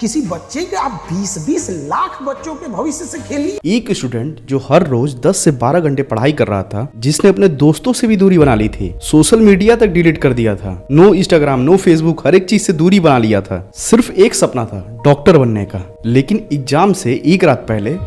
किसी बच्चे के आप 20-20 लाख बच्चों के भविष्य से खेलिए। एक स्टूडेंट जो हर रोज 10 से 12 घंटे पढ़ाई कर रहा था, जिसने अपने दोस्तों से भी दूरी बना ली थी, सोशल मीडिया तक डिलीट कर दिया था, नो इंस्टाग्राम नो फेसबुक, हर एक चीज से दूरी बना लिया था। सिर्फ एक सपना था, डॉक्टर बनने का। लेकिन एग्जाम से एक रात पहले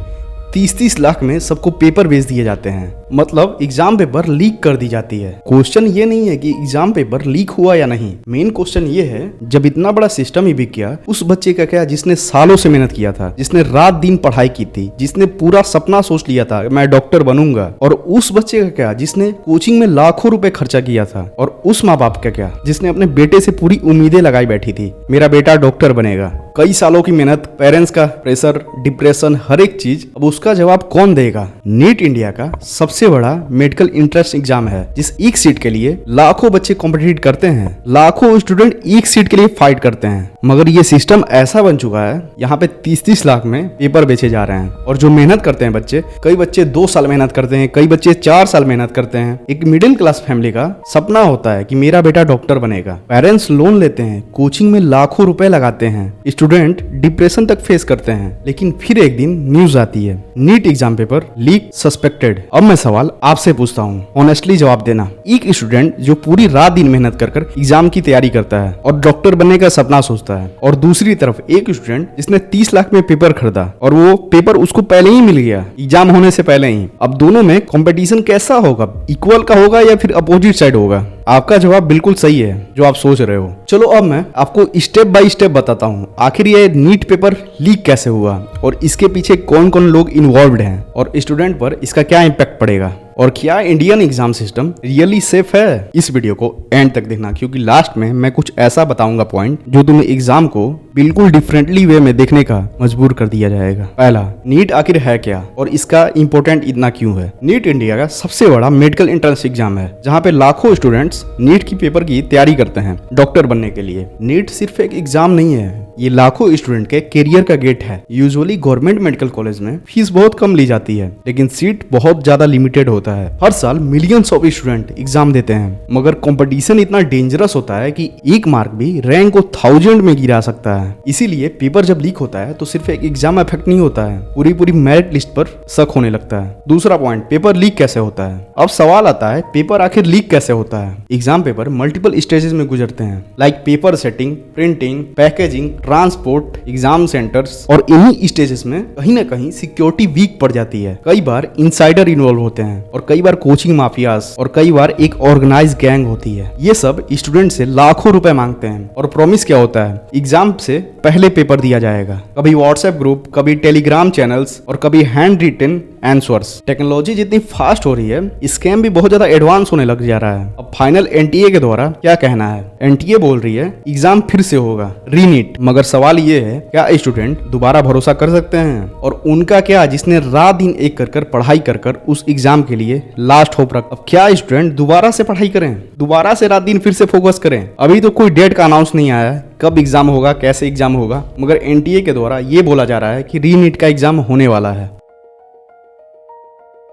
30-30 लाख में सबको पेपर भेज दिए जाते हैं। मतलब एग्जाम पेपर लीक कर दी जाती है। क्वेश्चन ये नहीं है कि एग्जाम पेपर लीक हुआ या नहीं, मेन क्वेश्चन ये है जब इतना बड़ा सिस्टम ही बिक गया, उस बच्चे का क्या जिसने सालों से मेहनत किया था, जिसने रात दिन पढ़ाई की थी, जिसने पूरा सपना सोच लिया था मैं डॉक्टर बनूंगा। और उस बच्चे का क्या जिसने कोचिंग में लाखों रुपए खर्चा किया था। और उस माँ बाप का क्या जिसने अपने बेटे से पूरी उम्मीदें लगाई बैठी थी, मेरा बेटा डॉक्टर बनेगा। कई सालों की मेहनत, पेरेंट्स का प्रेशर, डिप्रेशन, हर एक चीज, अब उसका जवाब कौन देगा? नीट इंडिया का सबसे बड़ा मेडिकल एंट्रेंस एग्जाम है, जिस एक सीट के लिए लाखों बच्चे कॉम्पिटिट करते हैं, लाखों स्टूडेंट एक सीट के लिए फाइट करते हैं। मगर ये सिस्टम ऐसा बन चुका है, यहाँ पे 30-30 लाख में पेपर बेचे जा रहे हैं। और जो मेहनत करते हैं बच्चे, कई बच्चे 2 साल मेहनत करते हैं, कई बच्चे 4 साल मेहनत करते हैं। एक मिडिल क्लास फैमिली का सपना होता है कि मेरा बेटा डॉक्टर बनेगा। पेरेंट्स लोन लेते हैं, कोचिंग में लाखों रुपए लगाते हैं, स्टूडेंट डिप्रेशन तक फेस करते हैं। लेकिन फिर एक दिन न्यूज आती है, NEET exam paper leak suspected. अब मैं सवाल आपसे पूछता हूँ, ऑनेस्टली जवाब देना। एक स्टूडेंट जो पूरी रात दिन मेहनत कर एग्जाम की तैयारी करता है और डॉक्टर बनने का सपना सोचता है, और दूसरी तरफ एक स्टूडेंट जिसने 30 लाख में पेपर खरीदा और वो पेपर उसको पहले ही मिल गया, एग्जाम होने से पहले ही। अब दोनों में कंपटीशन कैसा होगा? इक्वल का होगा या फिर अपोजिट साइड होगा? आपका जवाब बिल्कुल सही है जो आप सोच रहे हो। चलो अब मैं आपको स्टेप बाय स्टेप बताता हूँ आखिर ये नीट पेपर लीक कैसे हुआ और इसके पीछे कौन कौन लोग इन्वॉल्व्ड हैं और स्टूडेंट पर इसका क्या इम्पैक्ट पड़ेगा, और क्या Indian exam system really safe है। इस वीडियो को एंड तक देखना, क्योंकि लास्ट में मैं कुछ ऐसा बताऊंगा पॉइंट जो तुम्हें एग्जाम को बिल्कुल डिफरेंटली वे में देखने का मजबूर कर दिया जाएगा। पहला, नीट आखिर है क्या और इसका इंपॉर्टेंट इतना क्यों है? नीट इंडिया का सबसे बड़ा मेडिकल एंट्रेंस एग्जाम है, जहाँ पे लाखों स्टूडेंट्स नीट की पेपर की तैयारी करते हैं डॉक्टर बनने के लिए। नीट सिर्फ एक एग्जाम नहीं है, ये लाखों स्टूडेंट के करियर का गेट है। यूजुअली गवर्नमेंट मेडिकल कॉलेज में फीस बहुत कम ली जाती है, लेकिन सीट बहुत ज्यादा लिमिटेड होता है। हर साल मिलियंस ऑफ स्टूडेंट एग्जाम देते हैं, मगर कंपटीशन इतना डेंजरस होता है कि एक मार्क भी रैंक को 1000 में गिरा सकता है। इसीलिए पेपर जब लीक होता है तो सिर्फ एक एग्जाम इफेक्ट नहीं होता है, पूरी मेरिट लिस्ट पर शक होने लगता है। दूसरा पॉइंट, पेपर लीक कैसे होता है? अब सवाल आता है, पेपर आखिर लीक कैसे होता है? एग्जाम पेपर मल्टीपल स्टेजेस में गुजरते हैं, like paper setting, printing, packaging, transport, exam centres. और इन्हीं स्टेजेस में कहीं ना कहीं सिक्योरिटी वीक पड़ जाती है। कई बार इनसाइडर इन्वॉल्व होते हैं, और कई बार कोचिंग माफियाज, और कई बार एक ऑर्गेनाइज गैंग होती है। ये सब स्टूडेंट से लाखों रुपए मांगते हैं, और प्रॉमिस क्या होता है? एग्जाम से पहले पेपर दिया जाएगा। कभी व्हाट्सएप ग्रुप, कभी टेलीग्राम चैनल्स, और कभी हैंड रिटन आंसर्स। टेक्नोलॉजी जितनी फास्ट हो रही है, स्कैम भी बहुत ज्यादा एडवांस होने लग जा रहा है। अब फाइनल एनटीए के द्वारा क्या कहना है? एनटीए बोल रही है एग्जाम फिर से होगा, रीनीट। मगर सवाल ये है, क्या स्टूडेंट दोबारा भरोसा कर सकते हैं? और उनका क्या जिसने रात दिन एक कर पढ़ाई कर उस एग्जाम के लिए लास्ट होप रख। अब क्या स्टूडेंट दोबारा से पढ़ाई करें, दोबारा से रात दिन फिर से फोकस करें? अभी तो कोई डेट का अनाउंस नहीं आया है कब एग्जाम होगा, कैसे एग्जाम होगा, मगर एनटीए के द्वारा ये बोला जा रहा है कि रीनीट का एग्जाम होने वाला है।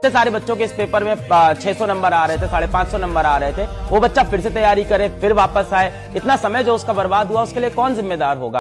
सारे बच्चों के इस पेपर में 600 नंबर आ रहे थे, 550 नंबर आ रहे थे। वो बच्चा फिर से तैयारी करे, फिर वापस आए, इतना समय जो उसका बर्बाद हुआ उसके लिए कौन जिम्मेदार होगा?